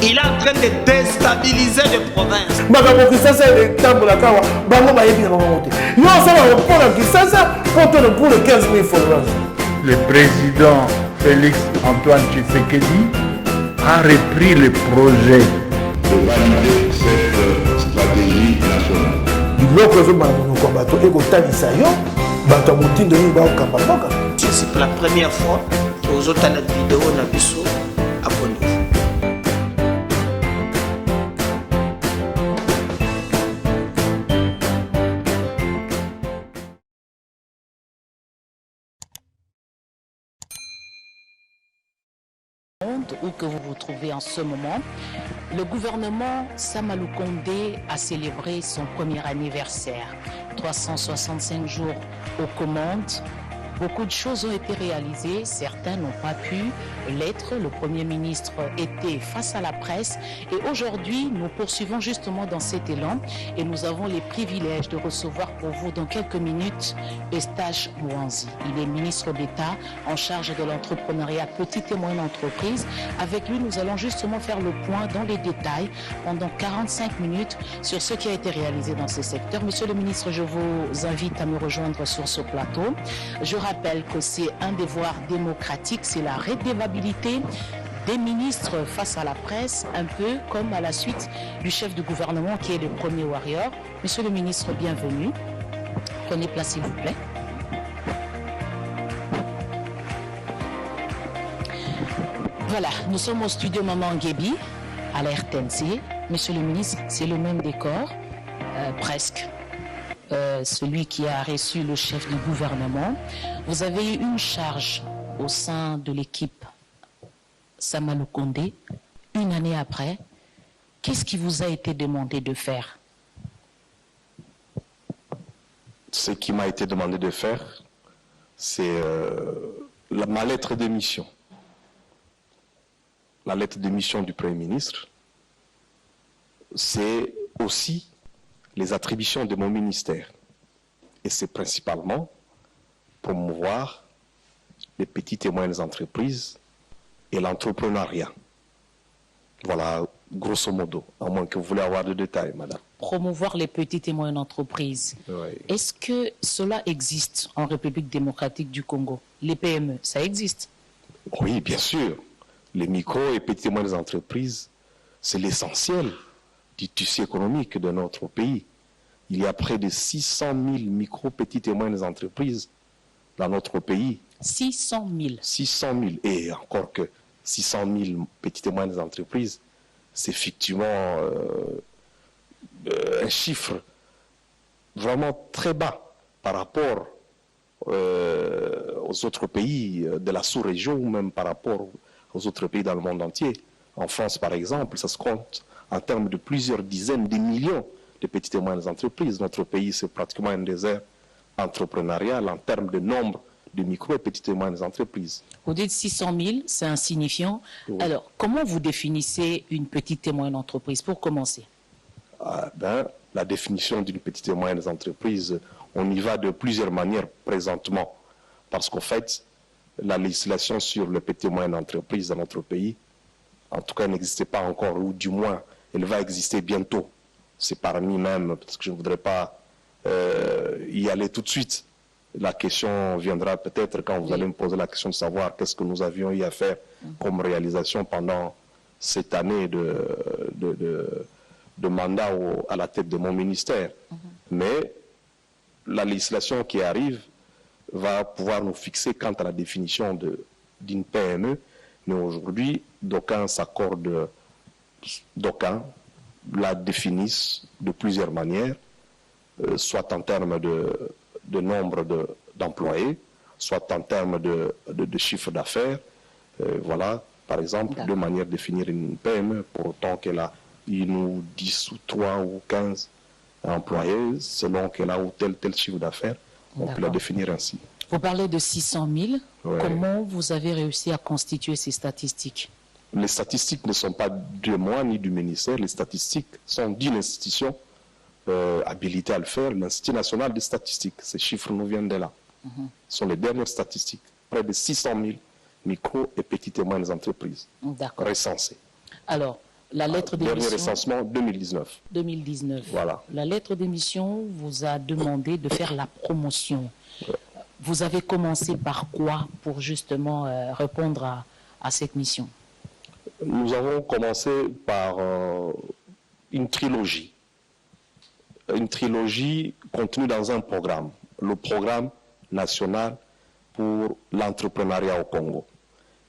Il est en train de déstabiliser les provinces. Le président Félix Antoine Tshisekedi a repris le projet de valider cette stratégie nationale. C'est pour la première fois que vous avez la vidéo na biso abonnez-vous. Où que vous vous trouvez en ce moment, le gouvernement Sama Lukonde a célébré son premier anniversaire. 365 jours aux commandes. Beaucoup de choses ont été réalisées, certains n'ont pas pu l'être. Le Premier ministre était face à la presse et aujourd'hui nous poursuivons justement dans cet élan et nous avons les privilèges de recevoir pour vous dans quelques minutes Eustache Mouanzi. Il est ministre d'État en charge de l'entrepreneuriat petite et moyenne entreprise. Avec lui nous allons justement faire le point dans les détails pendant 45 minutes sur ce qui a été réalisé dans ce secteur. Monsieur le ministre, je vous invite à me rejoindre sur ce plateau. Je rappelle que c'est un devoir démocratique, c'est la redevabilité des ministres face à la presse, un peu comme à la suite du chef du gouvernement qui est le premier warrior. Monsieur le ministre, bienvenue. Prenez place s'il vous plaît. Voilà, nous sommes au studio Maman Nguébi, à la RTNC. Monsieur le ministre, c'est le même décor, presque. Celui qui a reçu le chef du gouvernement. Vous avez eu une charge au sein de l'équipe Sama Lukonde, une année après. Qu'est-ce qui vous a été demandé de faire? Ce qui m'a été demandé de faire, c'est ma lettre de mission. La lettre de mission du Premier ministre, c'est aussi les attributions de mon ministère. Et c'est principalement promouvoir les petites et moyennes entreprises et l'entrepreneuriat. Voilà, grosso modo, à moins que vous voulez avoir de détails, madame. Promouvoir les petites et moyennes entreprises. Oui. Est-ce que cela existe en République démocratique du Congo? Les PME, ça existe? Oui, bien sûr. Les micro et petites et moyennes entreprises, c'est l'essentiel du tissu économique de notre pays. Il y a près de 600 000 micro, petites et moyennes entreprises dans notre pays. 600 000. 600 000. Et encore que 600 000 petites et moyennes entreprises, c'est effectivement un chiffre vraiment très bas par rapport aux autres pays de la sous-région ou même par rapport aux autres pays dans le monde entier. En France, par exemple, ça se compte en termes de plusieurs dizaines de millions de petites et moyennes entreprises. Notre pays, c'est pratiquement un désert entrepreneurial en termes de nombre de micro et petites et moyennes entreprises. Vous dites 600 000, c'est insignifiant. Oui. Alors, comment vous définissez une petite et moyenne entreprise, pour commencer? La définition d'une petite et moyenne entreprise, on y va de plusieurs manières présentement. Parce qu'en fait, la législation sur les petites et moyennes entreprises dans notre pays, en tout cas, n'existait pas encore, ou du moins, elle va exister bientôt. C'est parmi même, parce que je ne voudrais pas y aller tout de suite. La question viendra peut-être quand vous allez me poser la question de savoir qu'est-ce que nous avions eu à faire comme réalisation pendant cette année de mandat à la tête de mon ministère. Mais la législation qui arrive va pouvoir nous fixer quant à la définition d'une PME. Mais aujourd'hui, d'aucuns s'accordent, d'aucuns la définissent de plusieurs manières, soit en termes de nombre d'employés, soit en termes de chiffre d'affaires. Voilà, par exemple, deux manières de définir une PME, pour autant qu'elle a une ou 10 ou 3 ou 15 employés, selon qu'elle a ou tel chiffre d'affaires, on peut la définir ainsi. Vous parlez de 600 000. Ouais. Comment vous avez réussi à constituer ces statistiques? Les statistiques ne sont pas de moi ni du ministère. Les statistiques sont d'une institution habilitée à le faire, l'Institut national des statistiques. Ces chiffres nous viennent de là. Ce sont les dernières statistiques. Près de 600 000 micro et petites et moyennes entreprises D'accord. recensées. Alors, la lettre d'émission... Dernier recensement 2019. 2019. Voilà. La lettre d'émission vous a demandé de faire la promotion. Vous avez commencé par quoi pour justement répondre à cette mission? Nous avons commencé par une trilogie. Une trilogie contenue dans un programme. Le programme national pour l'entrepreneuriat au Congo.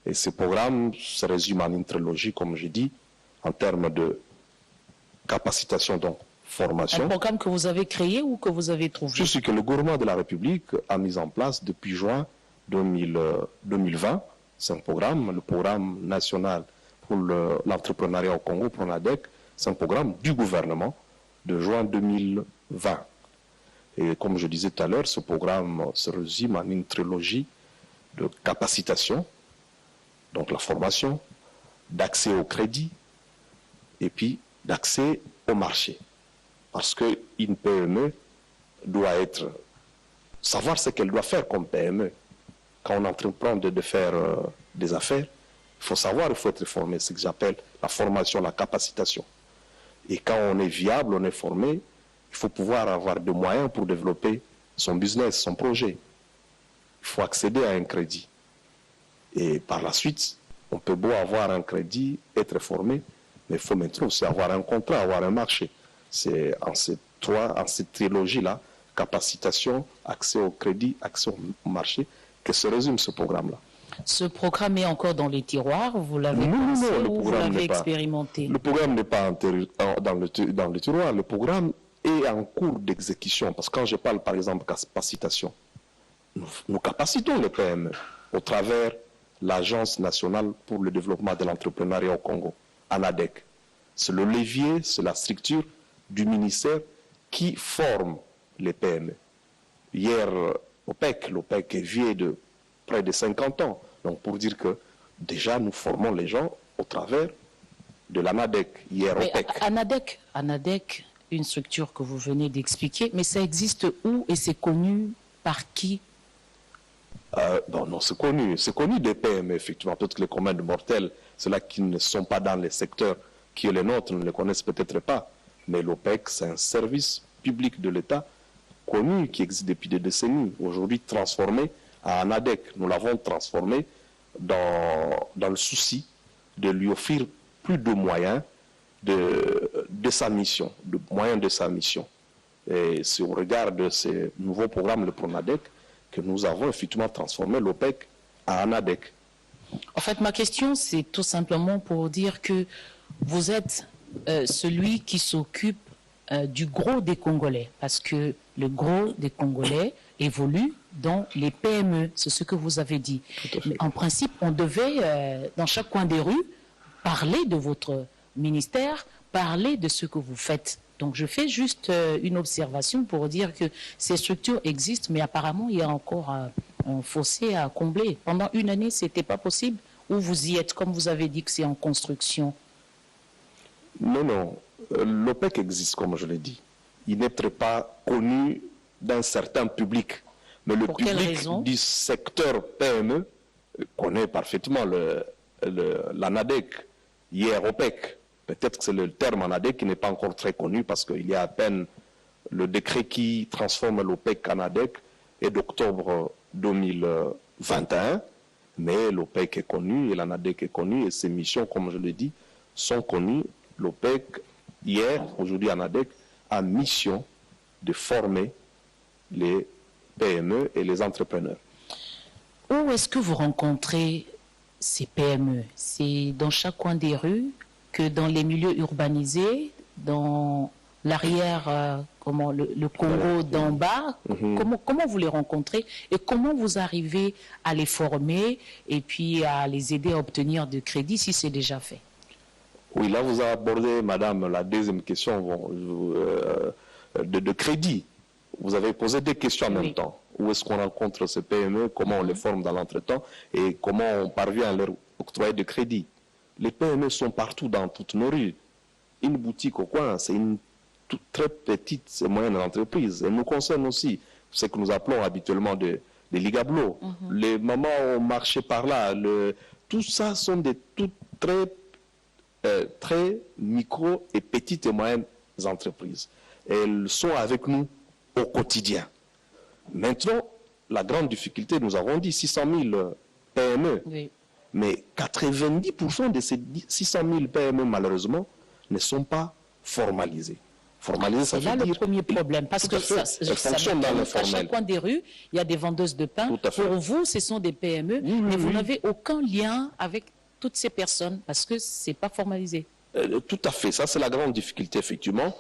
Et ce programme se résume en une trilogie, comme je dis, en termes de capacitation, donc formation. Un programme que vous avez créé ou que vous avez trouvé? Je sais que le gouvernement de la République a mis en place depuis juin 2020. C'est un programme, le programme national pour l'entrepreneuriat au Congo, PRONADEC. C'est un programme du gouvernement de juin 2020. Et comme je disais tout à l'heure, ce programme se résume en une trilogie de capacitation, donc la formation, d'accès au crédit et puis d'accès au marché. Parce qu'une PME doit savoir ce qu'elle doit faire comme PME. Quand on entreprend de faire des affaires, il faut savoir, il faut être formé, c'est ce que j'appelle la formation, la capacitation. Et quand on est viable, on est formé, il faut pouvoir avoir des moyens pour développer son business, son projet. Il faut accéder à un crédit. Et par la suite, on peut beau avoir un crédit, être formé, mais il faut maintenant aussi avoir un contrat, avoir un marché. C'est en cette trilogie-là, capacitation, accès au crédit, accès au marché, que se résume ce programme-là. Ce programme est encore dans les tiroirs, vous l'avez pensé ou vous l'avez expérimenté? Le programme n'est pas dans le tiroir, le programme est en cours d'exécution. Parce que quand je parle par exemple de capacitation, nous capacitons les PME au travers l'Agence nationale pour le développement de l'entrepreneuriat au Congo, ANADEC. C'est le levier, c'est la structure du ministère qui forme les PME. Hier, l'OPEC est vieux de près de 50 ans. Donc pour dire que déjà nous formons les gens au travers de l'ANADEC. Hier, OPEC. ANADEC, une structure que vous venez d'expliquer, mais ça existe où et c'est connu par qui? Non, c'est connu des PME, effectivement. Peut-être que les communs mortels, ceux-là qui ne sont pas dans les secteurs qui est les nôtres, ne les connaissent peut-être pas. Mais l'OPEC, c'est un service public de l'État connu, qui existe depuis des décennies. Aujourd'hui transformé à ANADEC. Nous l'avons transformé dans le souci de lui offrir plus de moyens de sa mission, de moyens de sa mission. Et si on regarde de ces nouveaux programmes, le PRONADEC, que nous avons effectivement transformé l'OPEC à ANADEC. En fait, ma question, c'est tout simplement pour dire que vous êtes celui qui s'occupe du gros des Congolais, parce que le gros des Congolais évolue dans les PME, c'est ce que vous avez dit. Mais en principe, on devait, dans chaque coin des rues, parler de votre ministère, parler de ce que vous faites. Donc je fais juste une observation pour dire que ces structures existent, mais apparemment il y a encore un fossé à combler. Pendant une année, ce n'était pas possible, ou vous y êtes, comme vous avez dit que c'est en construction? Non. L'OPEC existe, comme je l'ai dit. Il n'est pas connu d'un certain public. Mais le public du secteur PME connaît parfaitement l'ANADEC, hier OPEC. Peut-être que c'est le terme ANADEC qui n'est pas encore très connu parce qu'il y a à peine le décret qui transforme l'OPEC ANADEC est d'octobre 2021. Mais l'OPEC est connu et l'ANADEC est connu et ses missions, comme je l'ai dit, sont connues. L'OPEC, hier, aujourd'hui ANADEC, a mission de former les PME et les entrepreneurs. Où est-ce que vous rencontrez ces PME? C'est dans chaque coin des rues, que dans les milieux urbanisés, dans l'arrière, le Congo d'en bas? Comment vous les rencontrez et comment vous arrivez à les former et puis à les aider à obtenir de crédit si c'est déjà fait? Oui, là vous avez abordé, madame, la deuxième question de crédit. Vous avez posé deux questions en même temps. Où est-ce qu'on rencontre ces PME, comment on les forme dans l'entretemps et comment on parvient à leur octroyer de crédit. Les PME sont partout dans toutes nos rues. Une boutique au coin, c'est une très petite et moyenne entreprise. Elle nous concerne aussi. Ce que nous appelons habituellement des les Ligablo, les mamans ont marché par là. Tout ça sont des très micro et petites et moyennes entreprises. Elles sont avec nous au quotidien. Maintenant, la grande difficulté, nous avons dit 600 000 PME. Oui. Mais 90% de ces 600 000 PME, malheureusement, ne sont pas formalisés. Formalisés, ça veut là dire... le premier problème, parce que ça fonctionne dans à chaque l'informel. coin des rues, il y a des vendeuses de pain. Tout à fait. Pour vous, ce sont des PME, mais vous n'avez aucun lien avec toutes ces personnes, parce que ce n'est pas formalisé. Tout à fait, ça c'est la grande difficulté, effectivement.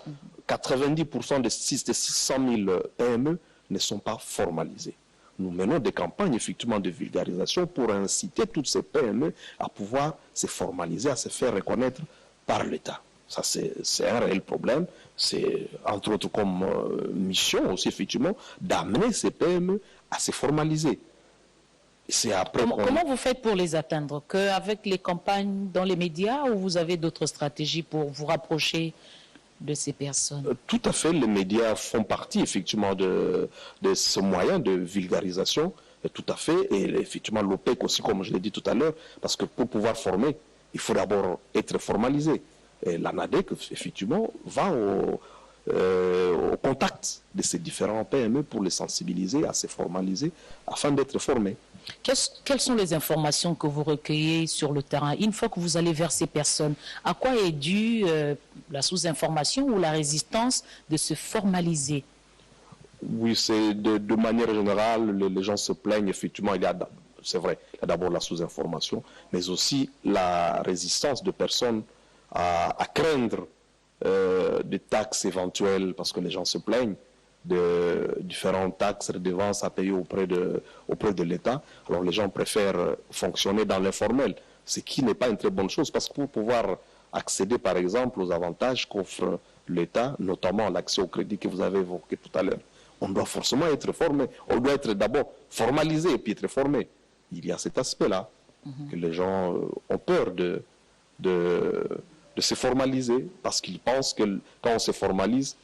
90% des 600 000 PME ne sont pas formalisés. Nous menons des campagnes, effectivement, de vulgarisation pour inciter toutes ces PME à pouvoir se formaliser, à se faire reconnaître par l'État. Ça, c'est un réel problème. C'est, entre autres, comme mission aussi, effectivement, d'amener ces PME à se formaliser. C'est après Comment vous faites pour les atteindre? Qu'avec les campagnes dans les médias, ou vous avez d'autres stratégies pour vous rapprocher de ces personnes? Tout à fait, les médias font partie effectivement de ce moyen de vulgarisation, tout à fait, et effectivement l'OPEC aussi, comme je l'ai dit tout à l'heure, parce que pour pouvoir former, il faut d'abord être formalisé. Et l'ANADEC, effectivement, va au contact de ces différents PME pour les sensibiliser, à se formaliser, afin d'être formés. Quelles sont les informations que vous recueillez sur le terrain une fois que vous allez vers ces personnes? À quoi est due la sous-information ou la résistance de se formaliser? Oui, c'est de manière générale, les gens se plaignent, effectivement, c'est vrai, il y a d'abord la sous-information, mais aussi la résistance de personnes à craindre des taxes éventuelles, parce que les gens se plaignent de différentes taxes, redevances à payer auprès de l'État. Alors les gens préfèrent fonctionner dans l'informel, ce qui n'est pas une très bonne chose, parce que pour pouvoir accéder par exemple aux avantages qu'offre l'État, notamment l'accès au crédit que vous avez évoqué tout à l'heure, on doit forcément être formé, on doit être d'abord formalisé et puis être formé. Il y a cet aspect-là, que les gens ont peur de se formaliser, parce qu'ils pensent que quand on se formalise,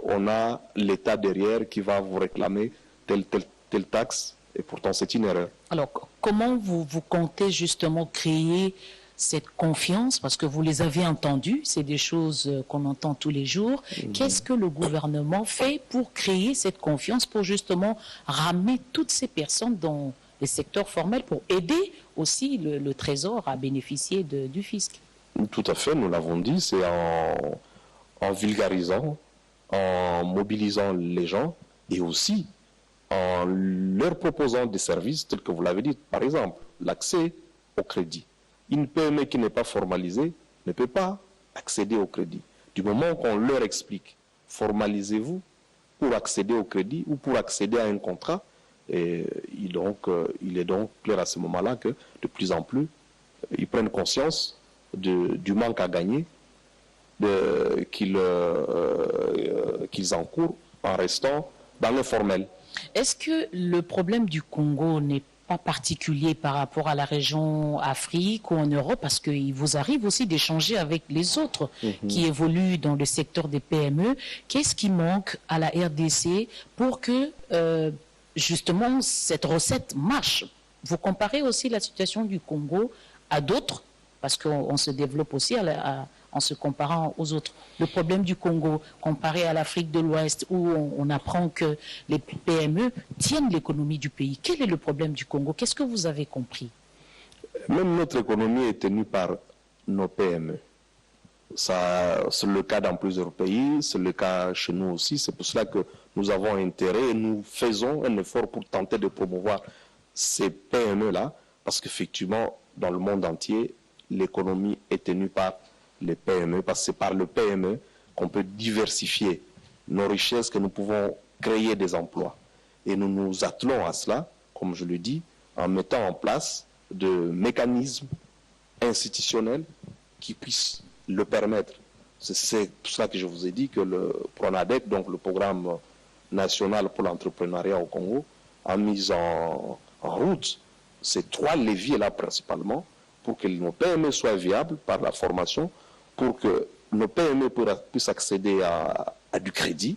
on a l'État derrière qui va vous réclamer telle taxe, et pourtant c'est une erreur. Alors, comment vous comptez justement créer cette confiance, parce que vous les avez entendus, c'est des choses qu'on entend tous les jours. Qu'est-ce que le gouvernement fait pour créer cette confiance, pour justement ramener toutes ces personnes dans les secteurs formels, pour aider aussi le Trésor à bénéficier du fisc? Tout à fait, nous l'avons dit, c'est en vulgarisant, en mobilisant les gens et aussi en leur proposant des services tels que vous l'avez dit, par exemple, l'accès au crédit. Une PME qui n'est pas formalisée ne peut pas accéder au crédit. Du moment qu'on leur explique, formalisez-vous pour accéder au crédit ou pour accéder à un contrat, et il est donc clair à ce moment-là que de plus en plus, ils prennent conscience du manque à gagner qu'ils encourent en restant dans l'informel. Est-ce que le problème du Congo n'est pas particulier par rapport à la région Afrique ou en Europe, parce qu'il vous arrive aussi d'échanger avec les autres qui évoluent dans le secteur des PME? Qu'est-ce qui manque à la RDC pour que justement cette recette marche? Vous comparez aussi la situation du Congo à d'autres, parce qu'on se développe aussi en se comparant aux autres. Le problème du Congo, comparé à l'Afrique de l'Ouest, où on apprend que les PME tiennent l'économie du pays. Quel est le problème du Congo? Qu'est-ce que vous avez compris? Même notre économie est tenue par nos PME. C'est le cas dans plusieurs pays, c'est le cas chez nous aussi. C'est pour cela que nous avons intérêt et nous faisons un effort pour tenter de promouvoir ces PME-là, parce qu'effectivement, dans le monde entier, l'économie est tenue par les PME, parce que c'est par le PME qu'on peut diversifier nos richesses, que nous pouvons créer des emplois. Et nous nous attelons à cela, comme je le dis, en mettant en place de mécanismes institutionnels qui puissent le permettre. C'est pour cela que je vous ai dit que le PRONADEC, donc le programme national pour l'entrepreneuriat au Congo, a mis en route ces trois leviers-là principalement, pour que nos PME soient viables par la formation, pour que nos PME puissent accéder à du crédit,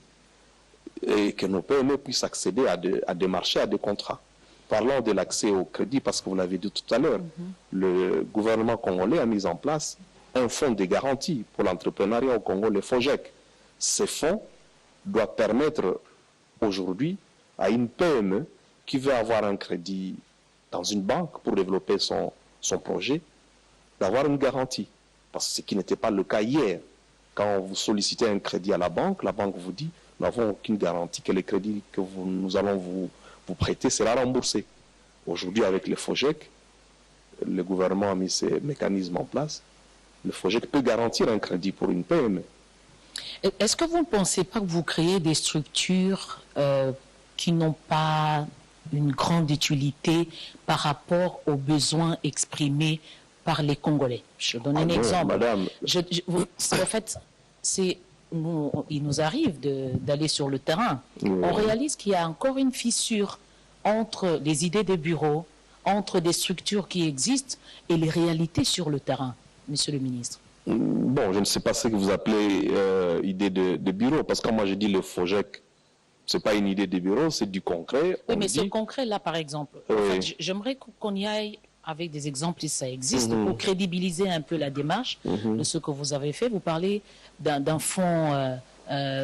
et que nos PME puissent accéder à des marchés, à des contrats. Parlons de l'accès au crédit, parce que vous l'avez dit tout à l'heure, le gouvernement congolais a mis en place un fonds de garantie pour l'entrepreneuriat au Congo, le FOGEC. Ces fonds doivent permettre aujourd'hui à une PME qui veut avoir un crédit dans une banque pour développer son projet, d'avoir une garantie. Parce que ce qui n'était pas le cas hier. Quand vous sollicitez un crédit à la banque vous dit, nous n'avons aucune garantie que le crédit que nous allons vous prêter sera remboursé. Aujourd'hui, avec le FOGEC, le gouvernement a mis ces mécanismes en place. Le FOGEC peut garantir un crédit pour une PME. Est-ce que vous ne pensez pas que vous créez des structures qui n'ont pas une grande utilité par rapport aux besoins exprimés par les Congolais? Je donne un exemple. Madame. En fait, il nous arrive d'aller sur le terrain. On réalise qu'il y a encore une fissure entre les idées des bureaux, entre des structures qui existent et les réalités sur le terrain, monsieur le ministre. Bon, je ne sais pas ce que vous appelez idée de bureau, parce que quand moi je dis le FOGEC, ce n'est pas une idée de bureau, c'est du concret. Oui, mais ce concret-là, par exemple, en fait, j'aimerais qu'on y aille avec des exemples, si ça existe, pour crédibiliser un peu la démarche de ce que vous avez fait. Vous parlez d'un fonds...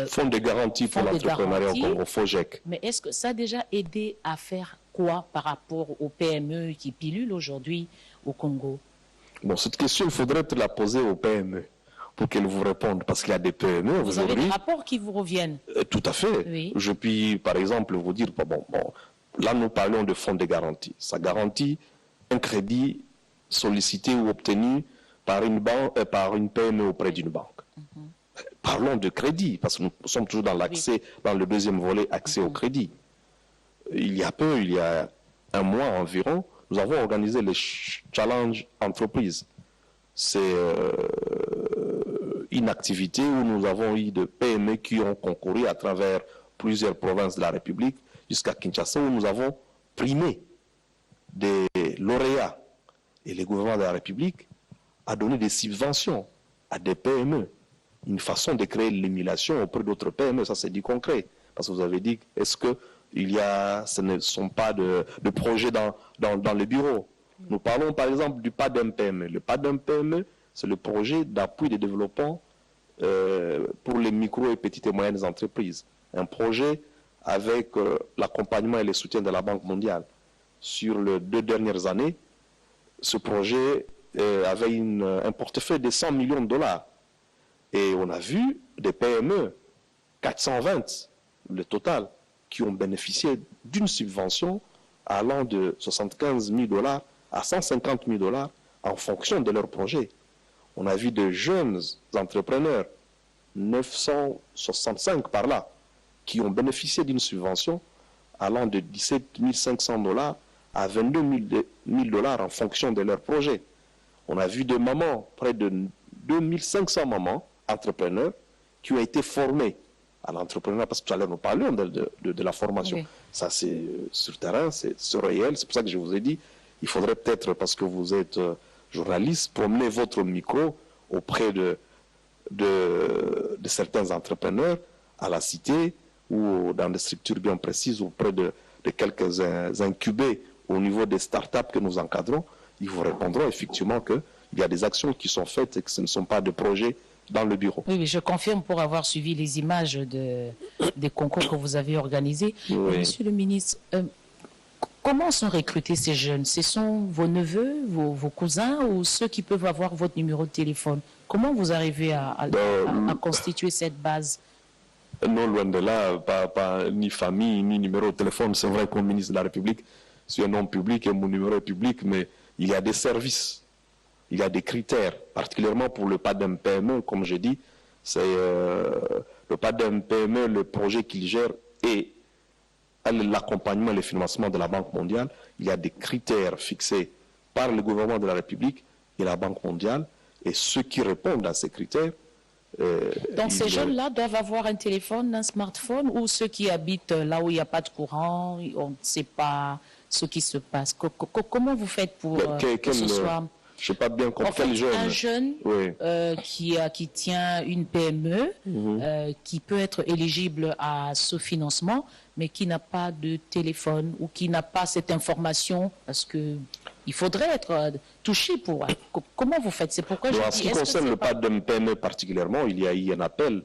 fonds de garantie pour l'entrepreneuriat au Congo, FOGEC. Mais est-ce que ça a déjà aidé à faire quoi par rapport aux PME qui pilulent aujourd'hui au Congo? Bon, cette question, il faudrait te la poser aux PME pour qu'elles vous répondent, parce qu'il y a des PME Vous avez des rapports qui vous reviennent? Tout à fait. Oui. Je puis, par exemple, vous dire, là, nous parlons de fonds de garantie. Ça garantit un crédit sollicité ou obtenu par une PME auprès d'une banque. Parlons de crédit, parce que nous sommes toujours dans l'accès, dans le deuxième volet, accès au crédit. Il y a un mois environ, nous avons organisé le Challenge Entreprise. C'est une activité où nous avons eu de PME qui ont concouru à travers plusieurs provinces de la République jusqu'à Kinshasa, où nous avons primé des lauréats. Et le gouvernement de la République a donné des subventions à des PME. Une façon de créer l'émulation auprès d'autres PME, ça c'est du concret. Parce que vous avez dit, est-ce que ce ne sont pas de projets dans le bureau? Nous parlons par exemple du PADEM PME. Le PADEM PME, c'est le projet d'appui de développement pour les micro et petites et moyennes entreprises. Un projet avec l'accompagnement et le soutien de la Banque mondiale. Sur les 2 dernières années, ce projet avait un portefeuille de 100 millions de dollars. Et on a vu des PME, 420 le total, qui ont bénéficié d'une subvention allant de 75 000 dollars à 150 000 dollars en fonction de leur projet. On a vu de jeunes entrepreneurs, 965 par là, qui ont bénéficié d'une subvention allant de 17 500 dollars à 22 000 dollars en fonction de leur projet. On a vu des mamans, près de 2500 mamans, entrepreneurs, qui ont été formés à l'entrepreneuriat, parce que tout à l'heure nous parlions de la formation. Oui. Ça c'est sur le terrain, c'est réel, c'est pour ça que je vous ai dit, il faudrait peut-être, parce que vous êtes journaliste, promener votre micro auprès de certains entrepreneurs à la cité ou dans des structures bien précises, auprès de quelques incubés au niveau des startups que nous encadrons. Ils vous répondront effectivement qu'il y a des actions qui sont faites et que ce ne sont pas des projets dans le bureau. Oui, je confirme pour avoir suivi les images des concours que vous avez organisés. Oui. Monsieur le ministre, comment sont recrutés ces jeunes? Ce sont vos neveux, vos cousins ou ceux qui peuvent avoir votre numéro de téléphone? Comment vous arrivez à constituer cette base? Non, loin de là, pas ni famille, ni numéro de téléphone. C'est vrai qu'au ministre de la République, c'est un nom public et mon numéro est public, mais il y a des services. Il y a des critères, particulièrement pour le PADEM PME, comme je dis, c'est le PADEM PME, le projet qu'il gère et l'accompagnement et le financement de la Banque mondiale. Il y a des critères fixés par le gouvernement de la République et la Banque mondiale, et ceux qui répondent à ces critères. Donc ces jeunes-là doivent avoir un téléphone, un smartphone, ou ceux qui habitent là où il n'y a pas de courant, on ne sait pas ce qui se passe. Comment vous faites pour que ce soit... Je n'ai pas bien compris. En fait, un jeune oui. qui tient une PME, qui peut être éligible à ce financement, mais qui n'a pas de téléphone ou qui n'a pas cette information, parce que il faudrait être touché pour... Comment vous faites? C'est pourquoi je dis... En ce qui concerne le pas de PME particulièrement, il y a eu un appel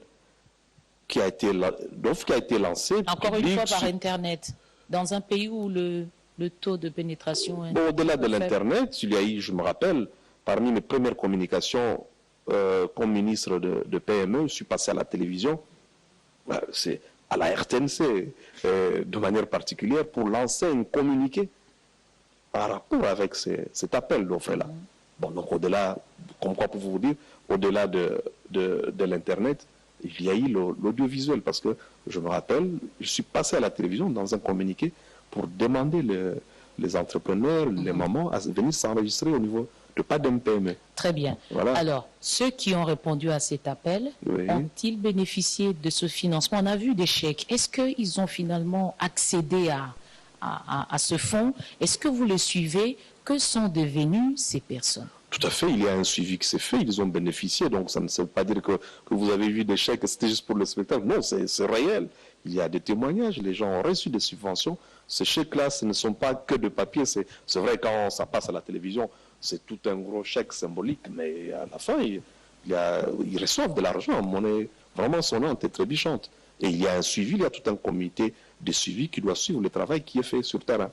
qui a été lancé. Encore une fois par Internet, dans un pays où le taux de pénétration... Au-delà de l'Internet, il y a eu, je me rappelle, parmi mes premières communications comme ministre de PME, je suis passé à la télévision, c'est à la RTNC, de manière particulière, pour lancer un communiqué par rapport avec cet appel d'offre-là. Bon, donc au-delà, comme quoi pour vous dire, au-delà de l'Internet, il y a eu l'audiovisuel, parce que, je me rappelle, je suis passé à la télévision dans un communiqué pour demander les entrepreneurs, les mamans, à venir s'enregistrer au niveau de pas d'MPME. Très bien. Voilà. Alors, ceux qui ont répondu à cet appel, ont-ils bénéficié de ce financement? On a vu des chèques. Est-ce qu'ils ont finalement accédé à ce fonds? Est-ce que vous le suivez? Que sont devenues ces personnes? Tout à fait, il y a un suivi qui s'est fait, ils ont bénéficié, donc ça ne veut pas dire que vous avez vu des chèques, c'était juste pour le spectacle. Non, c'est réel. Il y a des témoignages, les gens ont reçu des subventions. Ces chèques-là, ce ne sont pas que de papier. C'est vrai, quand ça passe à la télévision, c'est tout un gros chèque symbolique, mais à la fin, ils reçoivent de l'argent en monnaie vraiment sonnante et trébuchante. Et il y a un suivi, il y a tout un comité de suivi qui doit suivre le travail qui est fait sur terrain.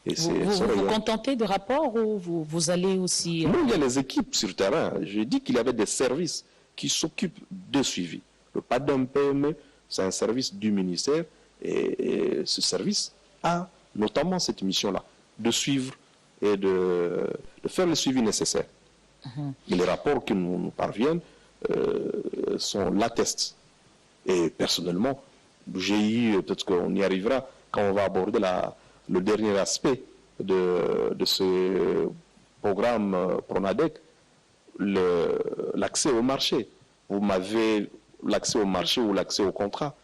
Vous vous contentez de rapports ou vous allez aussi... Non, il y a les équipes sur terrain. Je dis qu'il y avait des services qui s'occupent de suivi. Le pas d'un PME, c'est un service du ministère et ce service a notamment cette mission-là, de suivre et de faire le suivi nécessaire. Et les rapports qui nous parviennent sont l'attestent. Et personnellement, j'ai eu, peut-être qu'on y arrivera quand on va aborder le dernier aspect de ce programme Pronadec, l'accès au marché. Vous m'avez l'accès au marché ou l'accès au contrat.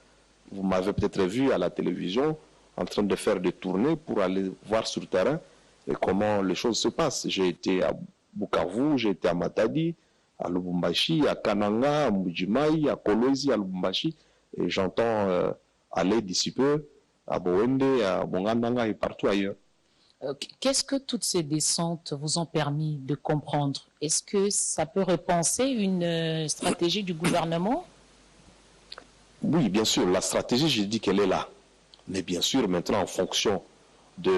Vous m'avez peut-être vu à la télévision en train de faire des tournées pour aller voir sur le terrain et comment les choses se passent. J'ai été à Bukavu, j'ai été à Matadi, à Lubumbashi, à Kananga, à Mbujimayi, à Kolwezi, à Lubumbashi, et j'entends aller d'ici peu à Bowende, à Bongandanga et partout ailleurs. Qu'est-ce que toutes ces descentes vous ont permis de comprendre? Est-ce que ça peut repenser une stratégie du gouvernement? Oui, bien sûr, la stratégie, j'ai dit qu'elle est là. Mais bien sûr, maintenant, en fonction des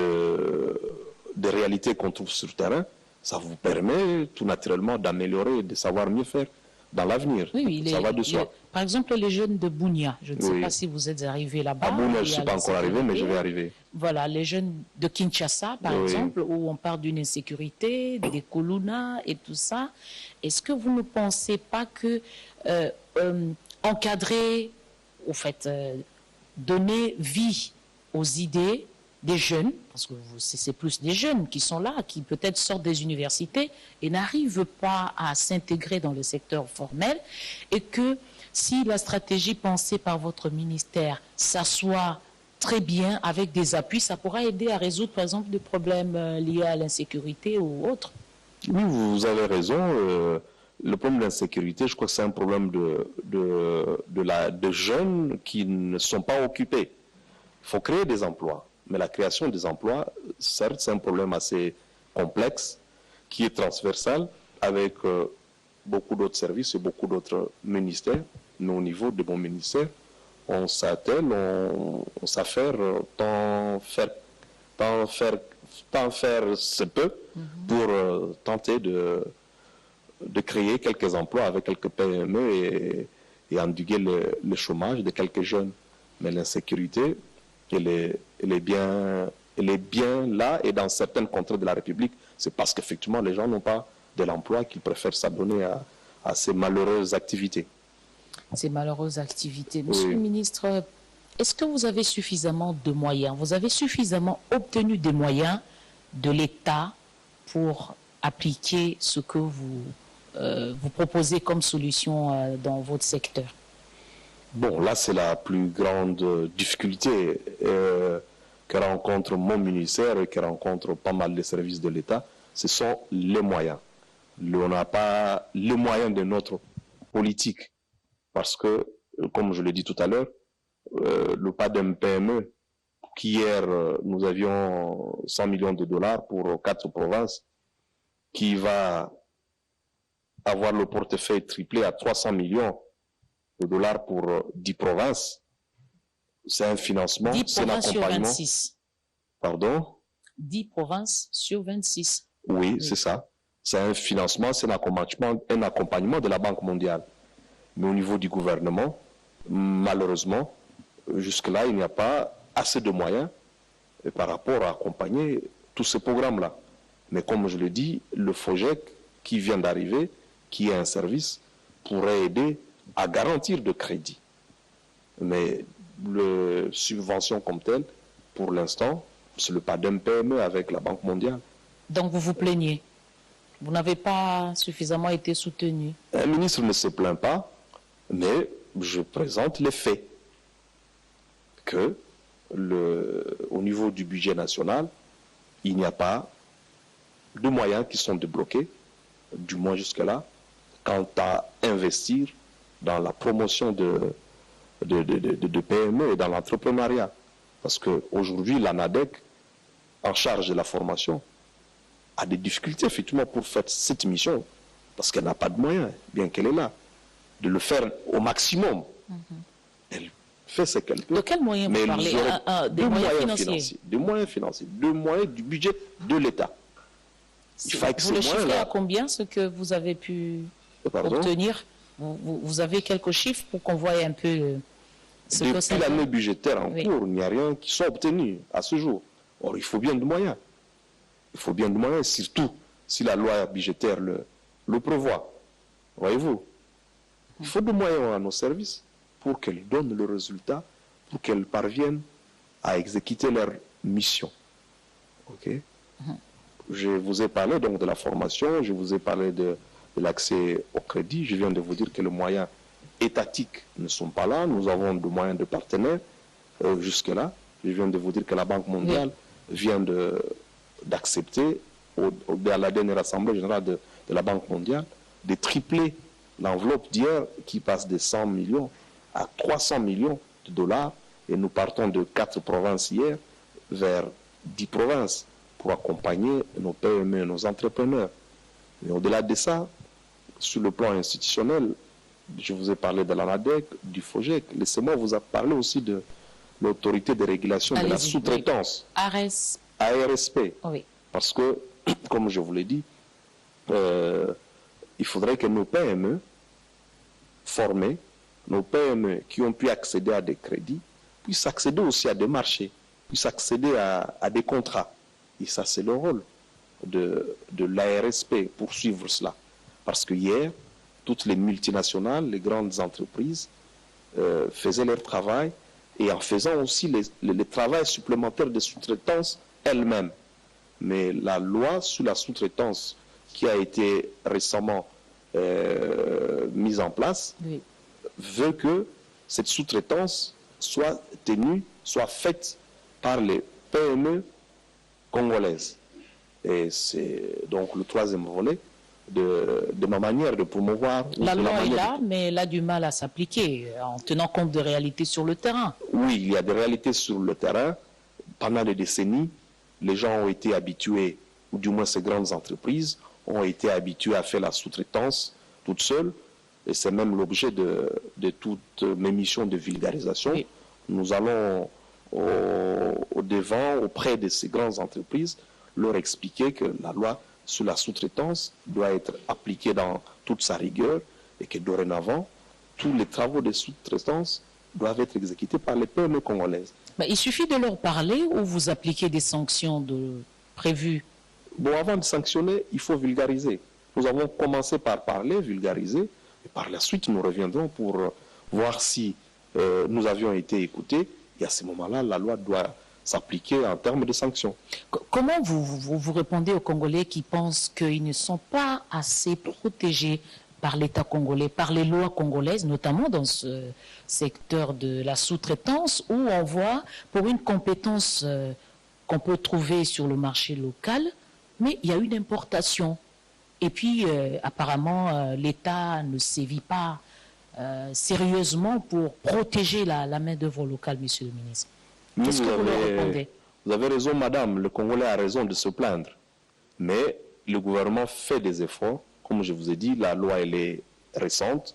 réalités qu'on trouve sur le terrain, ça vous permet tout naturellement d'améliorer et de savoir mieux faire dans l'avenir. Oui, ça va de soi. Par exemple, les jeunes de Bunia, je ne sais pas si vous êtes arrivés là-bas. À Bunia, je ne suis pas encore arrivé, mais je vais arriver. Voilà, les jeunes de Kinshasa, par exemple, où on parle d'une insécurité, des Koluna et tout ça. Est-ce que vous ne pensez pas que encadrer, au fait, donner vie aux idées des jeunes, parce que c'est plus des jeunes qui sont là, qui peut-être sortent des universités et n'arrivent pas à s'intégrer dans le secteur formel, et que si la stratégie pensée par votre ministère s'assoit très bien avec des appuis, ça pourra aider à résoudre par exemple des problèmes liés à l'insécurité ou autres. Oui, vous avez raison. Le problème de l'insécurité, je crois que c'est un problème de jeunes qui ne sont pas occupés. Il faut créer des emplois. Mais la création des emplois, certes, c'est un problème assez complexe, qui est transversal, avec beaucoup d'autres services et beaucoup d'autres ministères. Mais au niveau de mon ministère, on s'attelle, on s'affaire, tant faire se peut pour tenter de créer quelques emplois avec quelques PME et endiguer le chômage de quelques jeunes. Mais l'insécurité, elle est bien là, et dans certaines contrées de la République, c'est parce qu'effectivement les gens n'ont pas de l'emploi qu'ils préfèrent s'adonner à ces malheureuses activités. Ces malheureuses activités. Monsieur le ministre, est-ce que vous avez suffisamment de moyens? Vous avez suffisamment obtenu des moyens de l'État pour appliquer ce que vous proposez comme solution dans votre secteur? Bon, là, c'est la plus grande difficulté que rencontre mon ministère et que rencontre pas mal de services de l'État. Ce sont les moyens. On n'a pas les moyens de notre politique. Parce que, comme je l'ai dit tout à l'heure, le pas d'un PME, qu'hier nous avions 100 millions de dollars pour 4 provinces, qui va avoir le portefeuille triplé à 300 millions de dollars pour 10 provinces. C'est un financement, 10 c'est provinces sur l'accompagnement. 26. Pardon? 10 provinces sur 26. Oui, c'est ça. C'est un financement, c'est un accompagnement de la Banque mondiale. Mais au niveau du gouvernement, malheureusement, jusque-là, il n'y a pas assez de moyens par rapport à accompagner tous ces programmes-là. Mais comme je le dis, le FOGEC qui vient d'arriver, qui est un service, pourrait aider à garantir de crédit. Mais les subventions comme telles, pour l'instant, c'est le pas d'un PME avec la Banque mondiale. Donc vous vous plaignez. Vous n'avez pas suffisamment été soutenu. Un ministre ne se plaint pas, mais je présente les faits. Que au niveau du budget national, il n'y a pas de moyens qui sont débloqués, du moins jusque-là, quant à investir dans la promotion de PME et dans l'entrepreneuriat. Parce qu'aujourd'hui, l'ANADEC, en charge de la formation, a des difficultés effectivement pour faire cette mission, parce qu'elle n'a pas de moyens, bien qu'elle est là, de le faire au maximum. Elle fait ce qu'elle peut. De quels moyens vous parlez? Des moyens financiers. Des moyens financiers, des moyens du budget de l'État. Il faut que vous ces le chiffrez moyens-là... à combien, ce que vous avez pu Pardon? obtenir? Vous avez quelques chiffres pour qu'on voie un peu ce que ça Depuis fait? l'année budgétaire en Oui. cours, il n'y a rien qui soit obtenu à ce jour. Or, il faut bien de moyens. Il faut bien de moyens, surtout si la loi budgétaire le prévoit. Voyez-vous? Il faut de moyens à nos services pour qu'elles donnent le résultat, pour qu'elles parviennent à exécuter leur mission. Ok? Je vous ai parlé donc de la formation, je vous ai parlé de l'accès au crédit. Je viens de vous dire que les moyens étatiques ne sont pas là. Nous avons des moyens de partenaires jusque-là. Je viens de vous dire que la Banque mondiale vient d'accepter, à la dernière Assemblée générale de la Banque mondiale, de tripler l'enveloppe d'hier qui passe de 100 millions à 300 millions de dollars. Et nous partons de 4 provinces hier vers 10 provinces pour accompagner nos PME, nos entrepreneurs. Mais au-delà de ça, sur le plan institutionnel, je vous ai parlé de l'ANADEC, du FOGEC. Laissez-moi vous parler aussi de l'autorité de régulation de la Allez-y, sous-traitance, ARES. ARSP. Oui. Parce que, comme je vous l'ai dit, il faudrait que nos PME formés, nos PME qui ont pu accéder à des crédits, puissent accéder aussi à des marchés, puissent accéder à des contrats. Et ça, c'est le rôle de l'ARSP pour suivre cela. Parce que hier, toutes les multinationales, les grandes entreprises faisaient leur travail et en faisant aussi le travail supplémentaire de sous-traitance elles-mêmes. Mais la loi sur la sous-traitance qui a été récemment mise en place veut que cette sous-traitance soit tenue, soit faite par les PME congolaises. Et c'est donc le troisième volet de ma manière de promouvoir... La loi est là, mais elle a du mal à s'appliquer en tenant compte de réalités sur le terrain. Oui, il y a des réalités sur le terrain. Pendant des décennies, les gens ont été habitués, ou du moins ces grandes entreprises, ont été habitués à faire la sous-traitance toutes seules. Et c'est même l'objet de toutes mes missions de vulgarisation. Oui. Nous allons au devant, auprès de ces grandes entreprises, leur expliquer que la loi sur la sous-traitance doit être appliquée dans toute sa rigueur et que dorénavant, tous les travaux de sous-traitance doivent être exécutés par les PME congolaises. Mais il suffit de leur parler ou vous appliquez des sanctions prévues? Bon, avant de sanctionner, il faut vulgariser. Nous avons commencé par parler, vulgariser, et par la suite, nous reviendrons pour voir si nous avions été écoutés. Et à ce moment-là, la loi doit s'appliquer en termes de sanctions. Comment vous répondez aux Congolais qui pensent qu'ils ne sont pas assez protégés par l'État congolais, par les lois congolaises, notamment dans ce secteur de la sous-traitance, où on voit, pour une compétence qu'on peut trouver sur le marché local, mais il y a une importation. Et puis, apparemment, l'État ne sévit pas sérieusement pour protéger la main-d'œuvre locale, monsieur le ministre. Qu'est-ce que vous leur répondez? Vous avez raison, madame, le Congolais a raison de se plaindre. Mais le gouvernement fait des efforts. Comme je vous ai dit, la loi, elle est récente.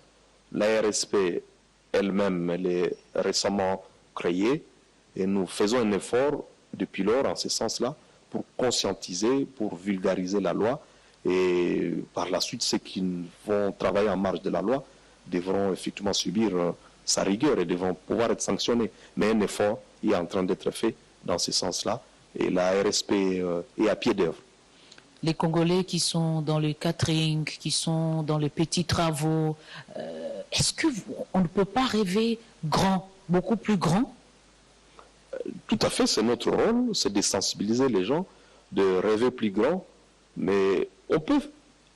La RSP elle-même, elle est récemment créée. Et nous faisons un effort depuis lors, en ce sens-là, pour conscientiser, pour vulgariser la loi. Et par la suite, ceux qui vont travailler en marge de la loi devront effectivement subir sa rigueur et devront pouvoir être sanctionnés. Mais un effort est en train d'être fait dans ce sens-là. Et la RSP est à pied d'œuvre. Les Congolais qui sont dans le catering, qui sont dans les petits travaux, est-ce qu'on ne peut pas rêver grand, beaucoup plus grand? Tout à fait, c'est notre rôle, c'est de sensibiliser les gens, de rêver plus grand. Mais on peut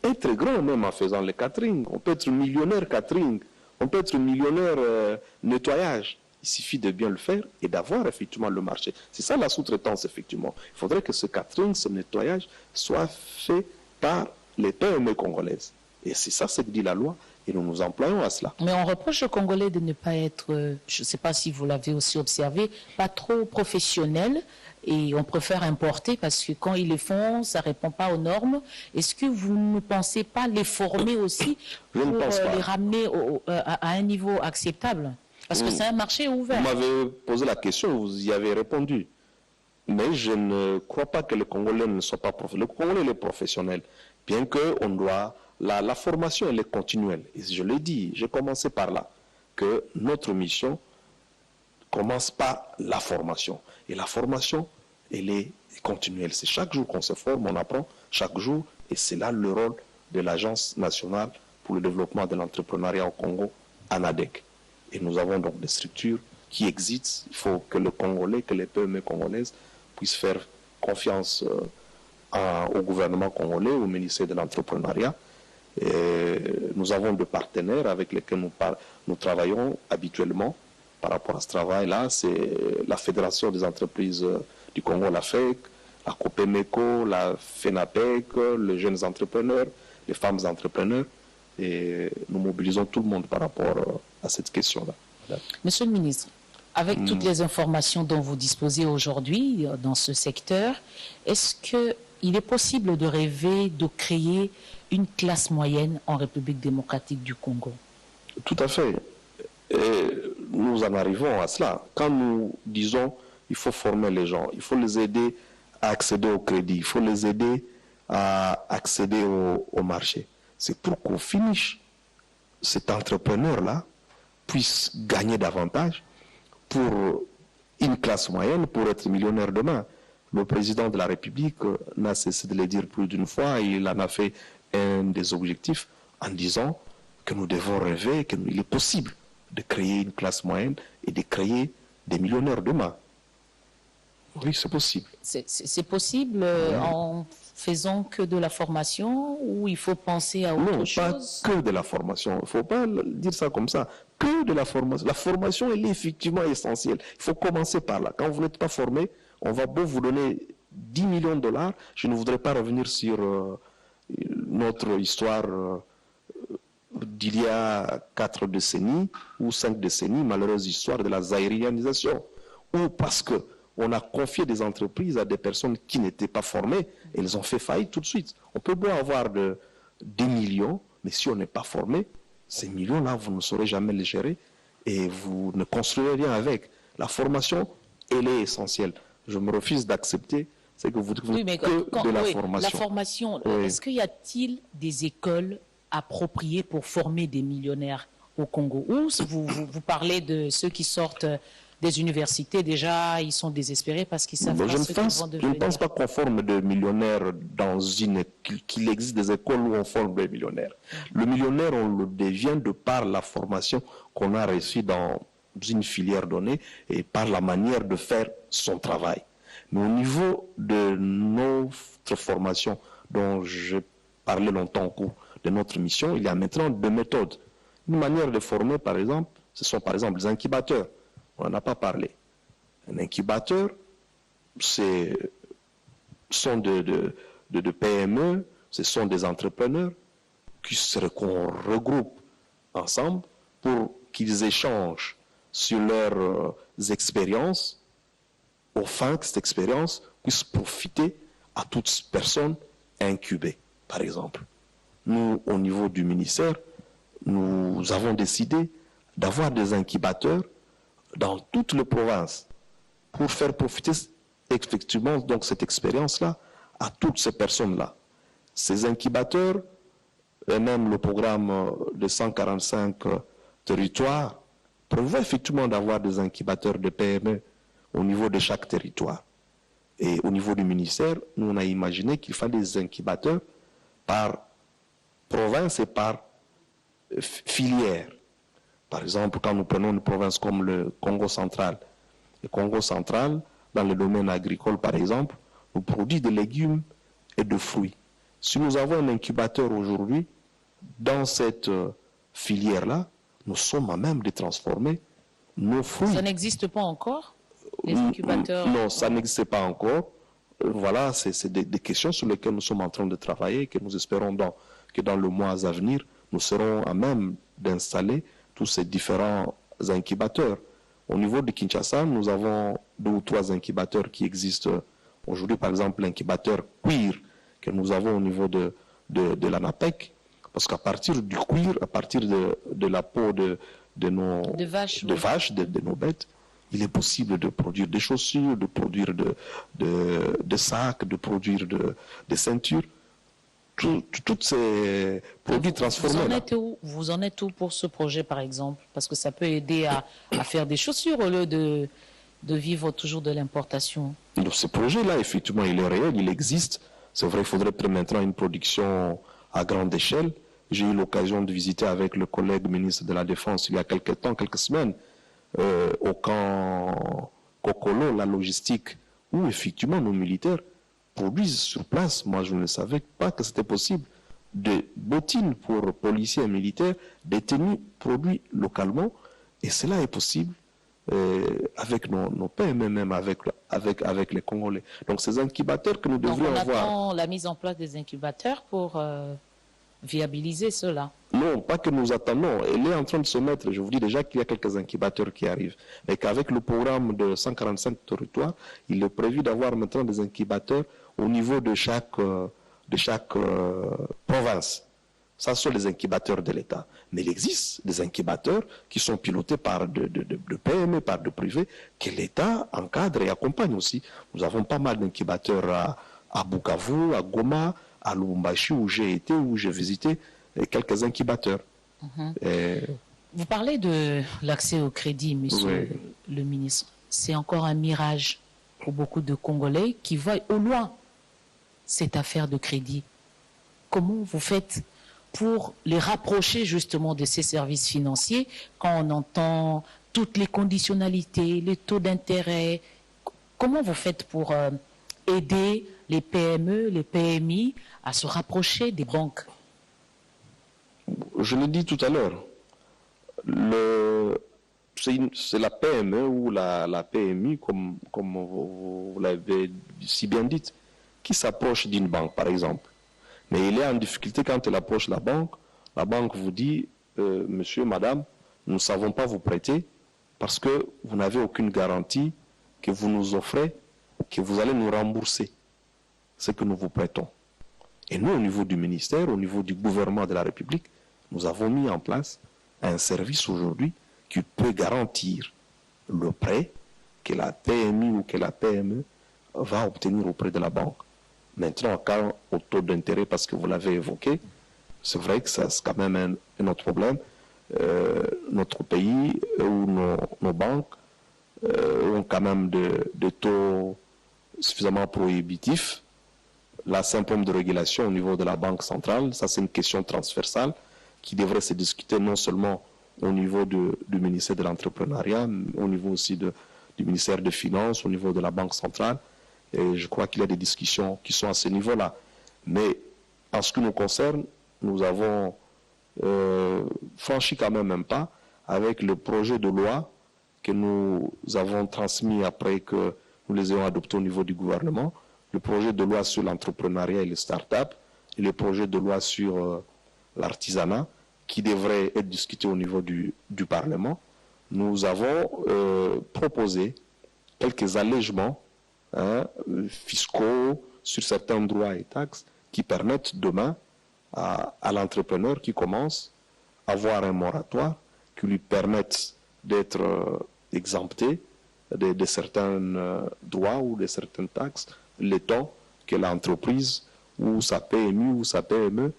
être grand même en faisant le catering. On peut être millionnaire catering. On peut être millionnaire nettoyage. Il suffit de bien le faire et d'avoir effectivement le marché. C'est ça la sous-traitance, effectivement. Il faudrait que ce catering, ce nettoyage, soit fait par les PME congolaises. Et c'est ça ce que dit la loi. Et nous nous employons à cela. Mais on reproche aux Congolais de ne pas être, je ne sais pas si vous l'avez aussi observé, pas trop professionnels. Et on préfère importer parce que quand ils les font, ça ne répond pas aux normes. Est-ce que vous ne pensez pas les former aussi pour les ramener à un niveau acceptable? Parce que c'est un marché ouvert. Vous m'avez posé la question, vous y avez répondu. Mais je ne crois pas que les Congolais ne soient pas professionnels. Le Congolais est professionnel, bien qu'on doit... La formation, elle est continuelle. Et je l'ai dit, j'ai commencé par là, que notre mission commence par la formation. Et la formation, elle est continuelle. C'est chaque jour qu'on se forme, on apprend chaque jour. Et c'est là le rôle de l'Agence nationale pour le développement de l'entrepreneuriat au Congo, ANADEC. Et nous avons donc des structures qui existent. Il faut que le Congolais, que les PME congolaises puissent faire confiance au gouvernement congolais, au ministère de l'entrepreneuriat. Et nous avons des partenaires avec lesquels nous travaillons habituellement par rapport à ce travail-là. C'est la Fédération des entreprises du Congo, la FEC, la COPEMECO, la FENAPEC, les jeunes entrepreneurs, les femmes entrepreneurs. Et nous mobilisons tout le monde par rapport à cette question-là. Monsieur le ministre, avec toutes les informations dont vous disposez aujourd'hui dans ce secteur, est-ce qu'il est possible de rêver de créer une classe moyenne en République démocratique du Congo? Tout à fait. Et nous en arrivons à cela. Quand nous disons il faut former les gens, il faut les aider à accéder au crédit, il faut les aider à accéder au marché. C'est pour qu'au finish, cet entrepreneur-là puisse gagner davantage pour une classe moyenne, pour être millionnaire demain. Le président de la République n'a cessé de le dire plus d'une fois, il en a fait un des objectifs en disant que nous devons rêver, qu'il est possible de créer une classe moyenne et de créer des millionnaires demain. Oui, c'est possible. C'est possible en faisant que de la formation ou il faut penser à autre chose? Non, pas que de la formation. Il ne faut pas dire ça comme ça. Que de la formation. La formation, elle est effectivement essentielle. Il faut commencer par là. Quand vous n'êtes pas formé, on va beau vous donner 10 millions de dollars. Je ne voudrais pas revenir sur notre histoire d'il y a 4 décennies ou 5 décennies, malheureuse histoire de la zaïrianisation. Ou parce que on a confié des entreprises à des personnes qui n'étaient pas formées et elles ont fait faillite tout de suite. On peut bien avoir des millions, mais si on n'est pas formé, ces millions-là, vous ne saurez jamais les gérer et vous ne construirez rien avec. La formation, elle est essentielle. Je me refuse d'accepter ce que vous dites de la formation. La formation, est-ce qu'il y a-t-il des écoles appropriées pour former des millionnaires au Congo? Ou vous parlez de ceux qui sortent des universités, déjà, ils sont désespérés parce qu'ils savent pas ce qu'ils vont devenir. Je ne pense pas qu'on forme des millionnaires qu'il existe des écoles où on forme des millionnaires. Le millionnaire, on le devient de par la formation qu'on a reçue dans une filière donnée et par la manière de faire son travail. Mais au niveau de notre formation, dont j'ai parlé longtemps au cours de notre mission, il y a maintenant 2 méthodes. Une manière de former, par exemple, ce sont par exemple les incubateurs. On n'en a pas parlé. Un incubateur, sont de PME, ce sont des entrepreneurs qu'on regroupe ensemble pour qu'ils échangent sur leurs expériences, afin que cette expérience puisse profiter à toute personne incubée, par exemple. Nous, au niveau du ministère, nous avons décidé d'avoir des incubateurs dans toutes les provinces pour faire profiter effectivement donc cette expérience-là à toutes ces personnes-là. Ces incubateurs, et même le programme de 145 territoires, prévoit effectivement d'avoir des incubateurs de PME au niveau de chaque territoire. Et au niveau du ministère, nous on a imaginé qu'il fallait des incubateurs par province et par filière. Par exemple, quand nous prenons une province comme le Congo central, le Congo central, dans le domaine agricole par exemple, nous produit des légumes et de fruits. Si nous avons un incubateur aujourd'hui, dans cette filière-là, nous sommes à même de transformer nos fruits. Ça n'existe pas encore, les incubateurs? Non, ça n'existe pas encore. Voilà, c'est des questions sur lesquelles nous sommes en train de travailler et que nous espérons que dans le mois à venir, nous serons à même d'installer tous ces différents incubateurs. Au niveau de Kinshasa, nous avons 2 ou 3 incubateurs qui existent aujourd'hui. Par exemple, l'incubateur cuir que nous avons au niveau de l'ANAPEC. Parce qu'à partir du cuir, à partir de la peau de nos vaches, de nos bêtes, il est possible de produire des chaussures, de produire des sacs, de produire des ceintures. Tous ces produits transformés. Vous en êtes où pour ce projet, par exemple? Parce que ça peut aider à faire des chaussures au lieu de vivre toujours de l'importation. Donc ce projet-là, effectivement, il est réel, il existe. C'est vrai, il faudrait maintenant une production à grande échelle. J'ai eu l'occasion de visiter avec le collègue ministre de la Défense il y a quelques semaines, au camp Kokolo, la logistique, où effectivement nos militaires produisent sur place. Moi, je ne savais pas que c'était possible. Des bottines pour policiers et militaires, des tenues produites localement, et cela est possible avec nos PME, même avec les Congolais. Donc ces incubateurs que nous devrions avoir... Donc on attend la mise en place des incubateurs pour viabiliser cela. Non, pas que nous attendons. Elle est en train de se mettre. Je vous dis déjà qu'il y a quelques incubateurs qui arrivent. Et qu'avec le programme de 145 territoires, il est prévu d'avoir maintenant des incubateurs au niveau de chaque province. Ça, ce sont les incubateurs de l'État. Mais il existe des incubateurs qui sont pilotés par de PME, par de privés, que l'État encadre et accompagne aussi. Nous avons pas mal d'incubateurs à Bukavu, à Goma, à Lubumbashi, où j'ai été, où j'ai visité quelques incubateurs. Vous parlez de l'accès au crédit, monsieur le ministre. C'est encore un mirage pour beaucoup de Congolais qui voient au loin cette affaire de crédit. Comment vous faites pour les rapprocher justement de ces services financiers quand on entend toutes les conditionnalités, les taux d'intérêt? Comment vous faites pour aider les PME, les PMI à se rapprocher des banques? Je l'ai dit tout à l'heure, c'est la PME ou la PMI, comme vous l'avez si bien dit, qui s'approche d'une banque, par exemple. Mais il est en difficulté quand elle approche la banque vous dit, monsieur, madame, nous ne savons pas vous prêter parce que vous n'avez aucune garantie que vous nous offrez, que vous allez nous rembourser ce que nous vous prêtons. Et nous, au niveau du ministère, au niveau du gouvernement de la République, nous avons mis en place un service aujourd'hui qui peut garantir le prêt que la PMI ou que la PME va obtenir auprès de la banque. Maintenant, quand au taux d'intérêt, parce que vous l'avez évoqué, c'est vrai que c'est quand même un autre problème. Notre pays ou nos banques ont quand même des taux suffisamment prohibitifs. Là, c'est un problème de régulation au niveau de la Banque centrale. Ça, c'est une question transversale qui devrait se discuter non seulement au niveau du ministère de l'Entrepreneuriat, mais au niveau aussi du ministère des Finances, au niveau de la Banque centrale. Et je crois qu'il y a des discussions qui sont à ce niveau-là. Mais en ce qui nous concerne, nous avons franchi quand même un pas avec le projet de loi que nous avons transmis après que nous les ayons adoptés au niveau du gouvernement, le projet de loi sur l'entrepreneuriat et les start-up, et le projet de loi sur l'artisanat qui devrait être discuté au niveau du Parlement, nous avons proposé quelques allègements fiscaux sur certains droits et taxes qui permettent demain à l'entrepreneur qui commence à avoir un moratoire qui lui permette d'être exempté de certains droits ou de certaines taxes, le temps que l'entreprise ou sa PMU ou sa PME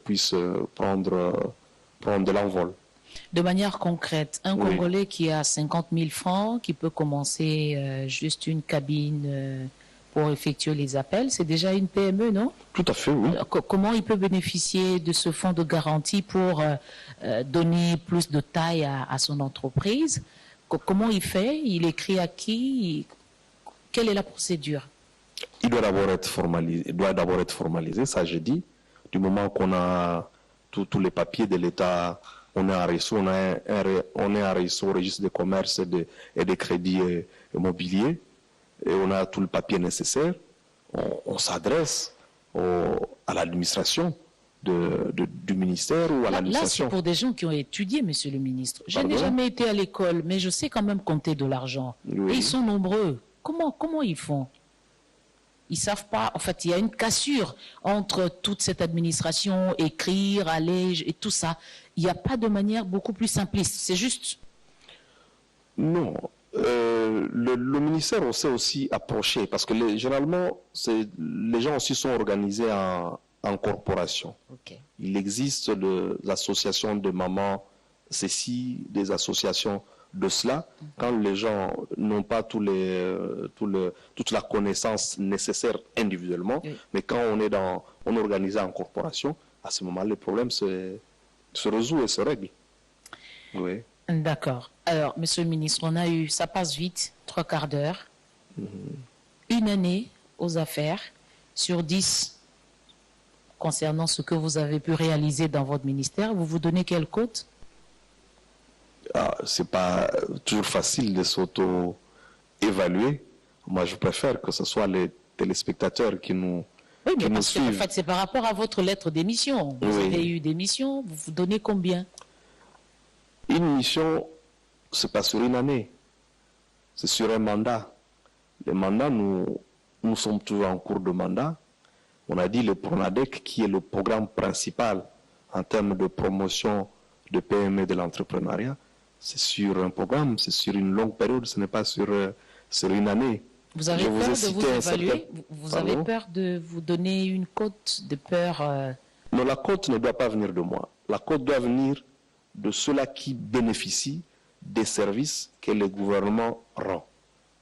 puisse prendre de l'envol. De manière concrète, un Congolais qui a 50 000 francs, qui peut commencer juste une cabine pour effectuer les appels, c'est déjà une PME, non? Tout à fait, oui. Comment il peut bénéficier de ce fonds de garantie pour donner plus de taille à son entreprise? Comment il fait? Il écrit à qui? Quelle est la procédure? Il doit d'abord être formalisé, ça j'ai dit. Du moment qu'on a tous les papiers de l'État, on est enregistré, on est enregistré au registre de commerce et de crédit immobilier, et on a tout le papier nécessaire, on s'adresse à l'administration du ministère ou à l'administration. Là, c'est pour des gens qui ont étudié, monsieur le ministre. Je n'ai jamais été à l'école, mais je sais quand même compter de l'argent. Oui. Et ils sont nombreux. Comment ils font? Ils savent pas. En fait, il y a une cassure entre toute cette administration, écrire, aller et tout ça. Il n'y a pas de manière beaucoup plus simpliste. C'est juste. Non. Le ministère, on s'est aussi approché parce que généralement, les gens aussi sont organisés en corporation. Okay. Il existe des associations de mamans, des associations de cela, quand les gens n'ont pas toute la connaissance nécessaire individuellement, mais quand on est organisé en corporation, à ce moment, le problème se résout et se règle. Oui. D'accord. Alors, monsieur le ministre, ça passe vite, 3/4 d'heure. Une année aux affaires sur 10 concernant ce que vous avez pu réaliser dans votre ministère. Vous vous donnez quelle cote? C'est pas toujours facile de s'auto-évaluer. Moi, je préfère que ce soit les téléspectateurs qui nous suivent. En fait, c'est par rapport à votre lettre d'émission. Vous avez eu des missions, vous vous donnez combien? Une mission, c'est pas sur une année. C'est sur un mandat. Les mandats, nous sommes toujours en cours de mandat. On a dit le PRONADEC, qui est le programme principal en termes de promotion de PME de l'entrepreneuriat. C'est sur un programme, c'est sur une longue période, ce n'est pas sur une année. Vous avez peur de vous évaluer? Vous avez peur de vous donner une cote, de peur Non, la cote ne doit pas venir de moi. La cote doit venir de ceux-là qui bénéficient des services que le gouvernement rend.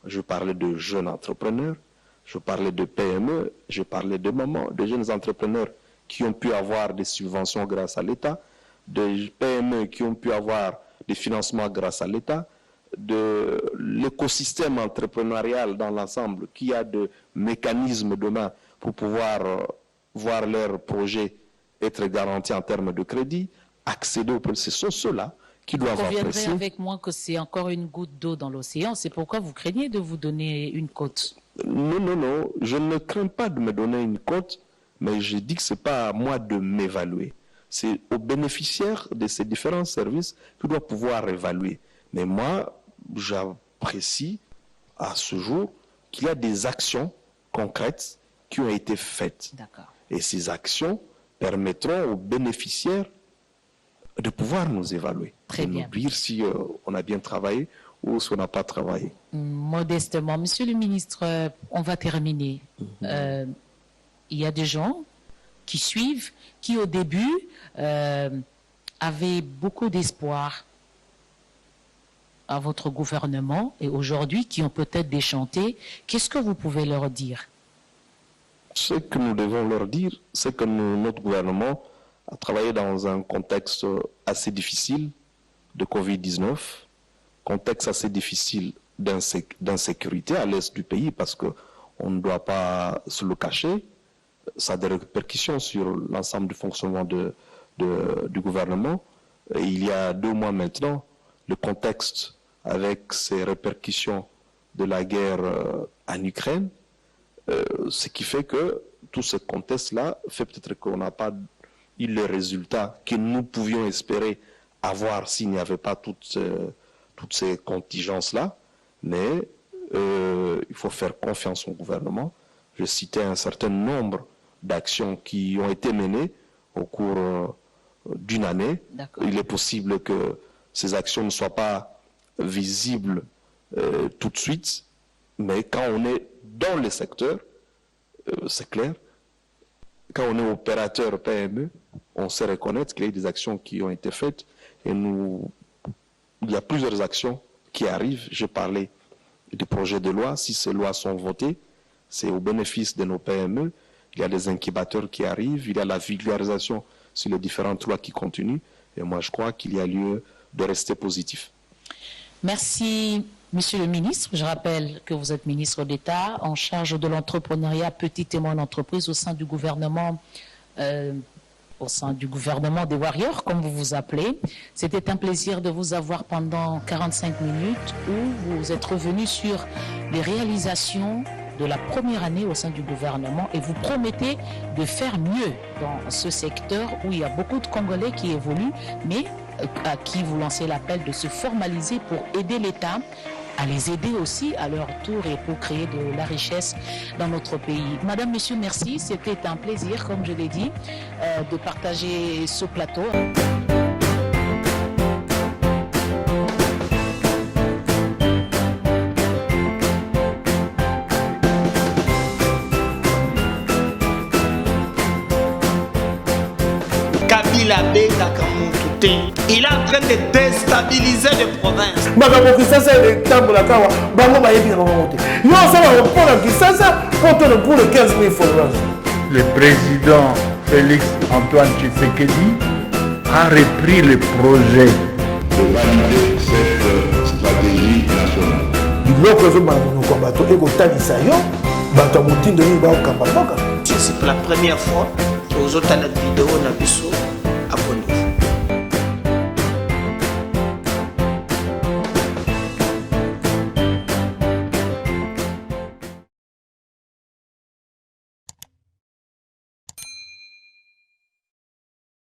Je parlais de jeunes entrepreneurs, je parlais de PME, je parlais de mamans, de jeunes entrepreneurs qui ont pu avoir des subventions grâce à l'État, de PME qui ont pu avoir des financements grâce à l'État, de l'écosystème entrepreneurial dans l'ensemble, qui a de mécanismes demain pour pouvoir voir leurs projets être garantis en termes de crédit, accéder aux projets. Ce sont ceux-là qui doivent apprécier. Vous conviendrez avec moi que c'est encore une goutte d'eau dans l'océan. C'est pourquoi vous craignez de vous donner une cote? Non. Je ne crains pas de me donner une cote, mais je dis que ce n'est pas à moi de m'évaluer. C'est aux bénéficiaires de ces différents services qui doivent pouvoir évaluer. Mais moi, j'apprécie à ce jour qu'il y a des actions concrètes qui ont été faites. D'accord. Et ces actions permettront aux bénéficiaires de pouvoir nous évaluer. Très bien. Nous dire si on a bien travaillé ou si on n'a pas travaillé. Modestement. Monsieur le ministre, on va terminer. Il y a des gens qui suivent, qui au début avaient beaucoup d'espoir à votre gouvernement et aujourd'hui qui ont peut-être déchanté. Qu'est-ce que vous pouvez leur dire? Ce que nous devons leur dire, c'est que notre gouvernement a travaillé dans un contexte assez difficile de Covid-19, contexte assez difficile d'insécurité à l'est du pays, parce qu'on ne doit pas se le cacher. Ça a des répercussions sur l'ensemble du fonctionnement du gouvernement. Et il y a 2 mois maintenant, le contexte avec ces répercussions de la guerre en Ukraine, ce qui fait que tout ce contexte-là fait peut-être qu'on n'a pas eu les résultats que nous pouvions espérer avoir s'il n'y avait pas toutes ces contingences-là. Mais il faut faire confiance au gouvernement. Je citais un certain nombre d'actions qui ont été menées au cours d'une année. Il est possible que ces actions ne soient pas visibles tout de suite, mais quand on est dans les secteurs, c'est clair, quand on est opérateur PME, on sait reconnaître qu'il y a des actions qui ont été faites et il y a plusieurs actions qui arrivent. J'ai parlé du projet de loi. Si ces lois sont votées, c'est au bénéfice de nos PME. Il y a des incubateurs qui arrivent, il y a la vulgarisation sur les différentes lois qui continuent. Et moi, je crois qu'il y a lieu de rester positif. Merci, Monsieur le ministre. Je rappelle que vous êtes ministre d'État en charge de l'entrepreneuriat petite et moyenne entreprise au sein du gouvernement des Warriors, comme vous vous appelez. C'était un plaisir de vous avoir pendant 45 minutes où vous êtes revenu sur les réalisations de la première année au sein du gouvernement et vous promettez de faire mieux dans ce secteur où il y a beaucoup de Congolais qui évoluent, mais à qui vous lancez l'appel de se formaliser pour aider l'État à les aider aussi à leur tour et pour créer de la richesse dans notre pays. Madame, Monsieur, merci. C'était un plaisir, comme je l'ai dit, de partager ce plateau. Kabila bengaka mutu te. Il est en train de déstabiliser les provinces. Makambo Kisasa tambola kawa bango bayebi na bango te. Yo sala pour la Kisasa pour les 15 000 followers. Le président Félix Antoine Tshisekedi a repris le projet de valider cette stratégie nationale. Biloko zo bango kombato ekotalisa yo bato motindo ni ba okamba boka. C'est pour la première fois aux autres vidéos na biso